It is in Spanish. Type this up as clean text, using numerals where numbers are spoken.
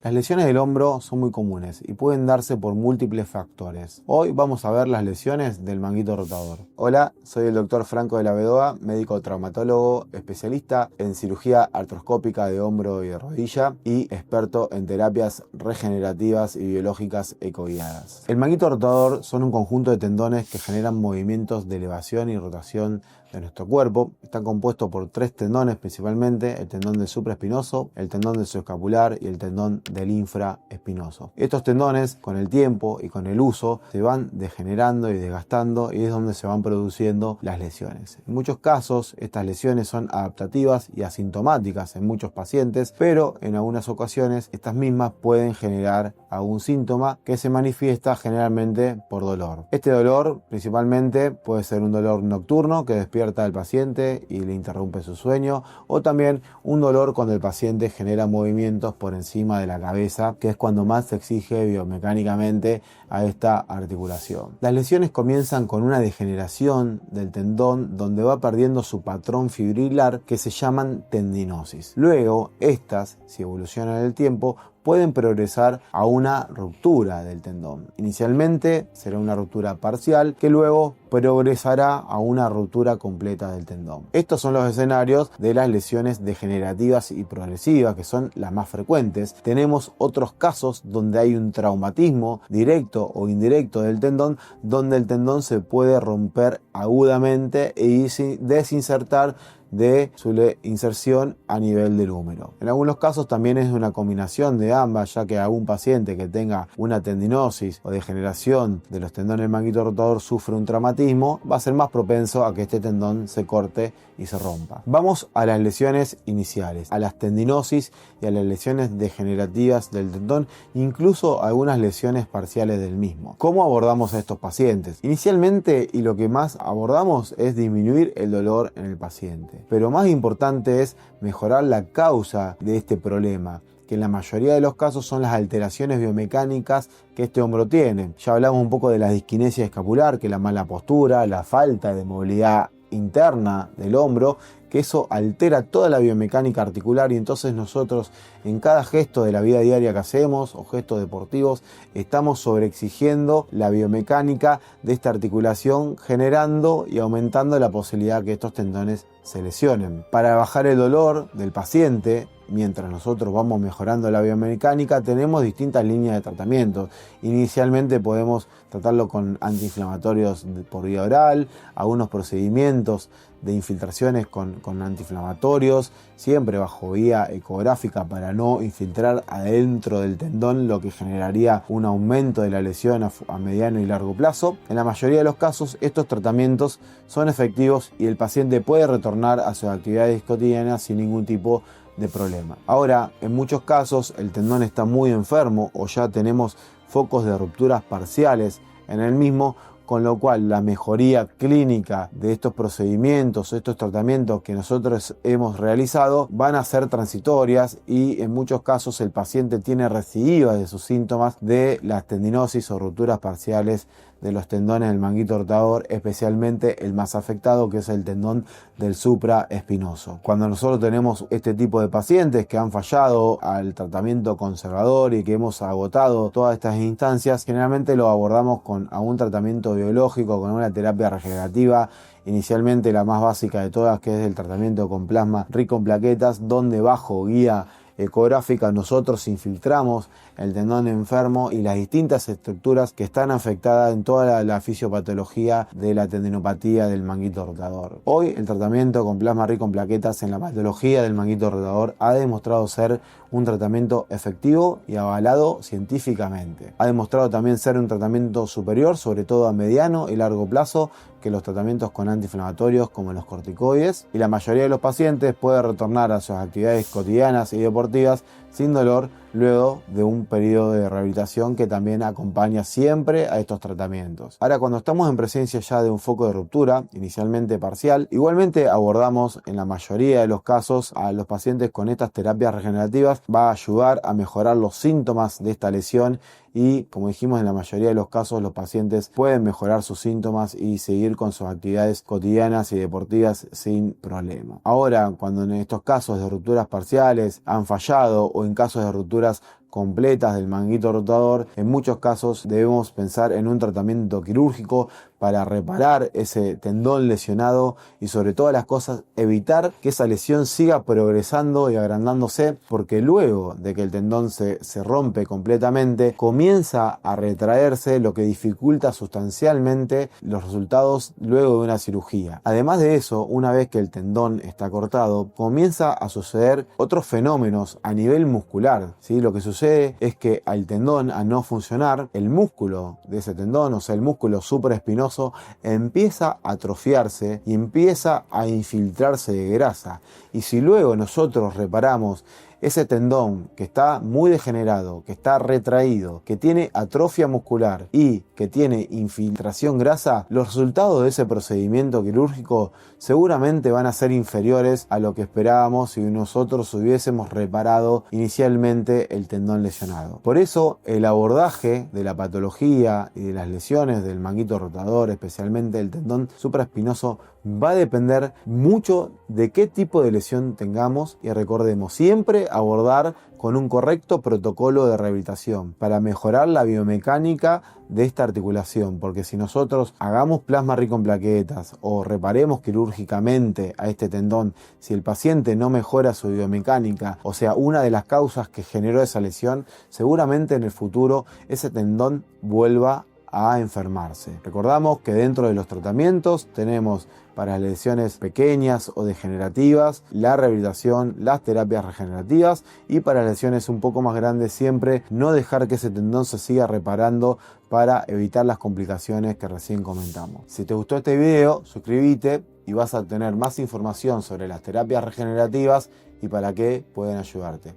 Las lesiones del hombro son muy comunes y pueden darse por múltiples factores. Hoy vamos a ver las lesiones del manguito rotador. Hola, soy el doctor Franco de la Bedoya, médico traumatólogo, especialista en cirugía artroscópica de hombro y de rodilla y experto en terapias regenerativas y biológicas ecoguiadas. El manguito rotador son un conjunto de tendones que generan movimientos de elevación y rotación de nuestro cuerpo. Están compuestos por 3 tendones principalmente: el tendón del supraespinoso, el tendón del subescapular y el tendón del infraespinoso. Estos tendones, con el tiempo y con el uso, se van degenerando y desgastando, y es donde se van produciendo las lesiones. En muchos casos estas lesiones son adaptativas y asintomáticas en muchos pacientes, pero en algunas ocasiones estas mismas pueden generar algún síntoma que se manifiesta generalmente por dolor. Este dolor principalmente puede ser un dolor nocturno que despierta al paciente y le interrumpe su sueño, o también un dolor cuando el paciente genera movimientos por encima de la cabeza, que es cuando más se exige biomecánicamente a esta articulación. Las lesiones comienzan con una degeneración del tendón donde va perdiendo su patrón fibrilar, que se llaman tendinosis. Luego, estas, si evolucionan en el tiempo, pueden progresar a una ruptura del tendón. Inicialmente será una ruptura parcial que luego progresará a una ruptura completa del tendón. Estos son los escenarios de las lesiones degenerativas y progresivas, que son las más frecuentes. Tenemos otros casos donde hay un traumatismo directo o indirecto del tendón, donde el tendón se puede romper agudamente y desinsertar de su inserción a nivel del húmero. En algunos casos también es una combinación de ambas, ya que algún paciente que tenga una tendinosis o degeneración de los tendones del manguito rotador sufre un traumatismo, va a ser más propenso a que este tendón se corte y se rompa. Vamos a las lesiones iniciales, a las tendinosis y a las lesiones degenerativas del tendón, incluso algunas lesiones parciales del mismo. ¿Cómo abordamos a estos pacientes? Inicialmente, y lo que más abordamos, es disminuir el dolor en el paciente. Pero más importante es mejorar la causa de este problema, que en la mayoría de los casos son las alteraciones biomecánicas que este hombro tiene. Ya hablamos un poco de la disquinesia escapular, que es la mala postura, la falta de movilidad interna del hombro, que eso altera toda la biomecánica articular, y entonces nosotros en cada gesto de la vida diaria que hacemos o gestos deportivos estamos sobreexigiendo la biomecánica de esta articulación, generando y aumentando la posibilidad que estos tendones se lesionen. Para bajar el dolor del paciente, mientras nosotros vamos mejorando la biomecánica, tenemos distintas líneas de tratamiento. Inicialmente podemos tratarlo con antiinflamatorios por vía oral, algunos procedimientos de infiltraciones con antiinflamatorios, siempre bajo vía ecográfica para no infiltrar adentro del tendón, lo que generaría un aumento de la lesión a mediano y largo plazo. En la mayoría de los casos estos tratamientos son efectivos y el paciente puede retornar a sus actividades cotidianas sin ningún tipo de problema. Ahora, en muchos casos el tendón está muy enfermo o ya tenemos focos de rupturas parciales en el mismo, con lo cual la mejoría clínica de estos procedimientos, estos tratamientos que nosotros hemos realizado, van a ser transitorias, y en muchos casos el paciente tiene recidivas de sus síntomas de las tendinosis o rupturas parciales de los tendones del manguito rotador, especialmente el más afectado, que es el tendón del supraespinoso. Cuando nosotros tenemos este tipo de pacientes que han fallado al tratamiento conservador y que hemos agotado todas estas instancias, generalmente lo abordamos con algún tratamiento biológico, con una terapia regenerativa, inicialmente la más básica de todas, que es el tratamiento con plasma rico en plaquetas, donde bajo guía ecográfica nosotros infiltramos el tendón enfermo y las distintas estructuras que están afectadas en toda la fisiopatología de la tendinopatía del manguito rotador. Hoy el tratamiento con plasma rico en plaquetas en la patología del manguito rotador ha demostrado ser un tratamiento efectivo y avalado científicamente. Ha demostrado también ser un tratamiento superior, sobre todo a mediano y largo plazo, que los tratamientos con antiinflamatorios como los corticoides, y la mayoría de los pacientes puede retornar a sus actividades cotidianas y deportivas sin dolor luego de un periodo de rehabilitación que también acompaña siempre a estos tratamientos. Ahora, cuando estamos en presencia ya de un foco de ruptura, inicialmente parcial, igualmente abordamos en la mayoría de los casos a los pacientes con estas terapias regenerativas. Va a ayudar a mejorar los síntomas de esta lesión y, como dijimos, en la mayoría de los casos los pacientes pueden mejorar sus síntomas y seguir con sus actividades cotidianas y deportivas sin problema. Ahora, cuando en estos casos de rupturas parciales han fallado, o en casos de rupturas completas del manguito rotador, en muchos casos debemos pensar en un tratamiento quirúrgico para reparar ese tendón lesionado y sobre todas las cosas evitar que esa lesión siga progresando y agrandándose, porque luego de que el tendón se rompe completamente comienza a retraerse, lo que dificulta sustancialmente los resultados luego de una cirugía. Además de eso, una vez que el tendón está cortado, comienza a suceder otros fenómenos a nivel muscular, ¿sí? Lo que sucede es que al tendón, a no funcionar, el músculo de ese tendón, o sea el músculo supraespinoso, empieza a atrofiarse y empieza a infiltrarse de grasa. Y si luego nosotros reparamos ese tendón que está muy degenerado, que está retraído, que tiene atrofia muscular y que tiene infiltración grasa, los resultados de ese procedimiento quirúrgico seguramente van a ser inferiores a lo que esperábamos si nosotros hubiésemos reparado inicialmente el tendón lesionado. Por eso el abordaje de la patología y de las lesiones del manguito rotador, especialmente el tendón supraespinoso, va a depender mucho de qué tipo de lesión tengamos, y recordemos siempre abordar con un correcto protocolo de rehabilitación para mejorar la biomecánica de esta articulación, porque si nosotros hagamos plasma rico en plaquetas o reparemos quirúrgicamente a este tendón, si el paciente no mejora su biomecánica, o sea, una de las causas que generó esa lesión, seguramente en el futuro ese tendón vuelva a enfermarse. Recordamos que dentro de los tratamientos tenemos para lesiones pequeñas o degenerativas la rehabilitación, las terapias regenerativas, y para lesiones un poco más grandes siempre no dejar que ese tendón se siga reparando para evitar las complicaciones que recién comentamos. Si te gustó este video, suscríbete y vas a tener más información sobre las terapias regenerativas y para qué pueden ayudarte.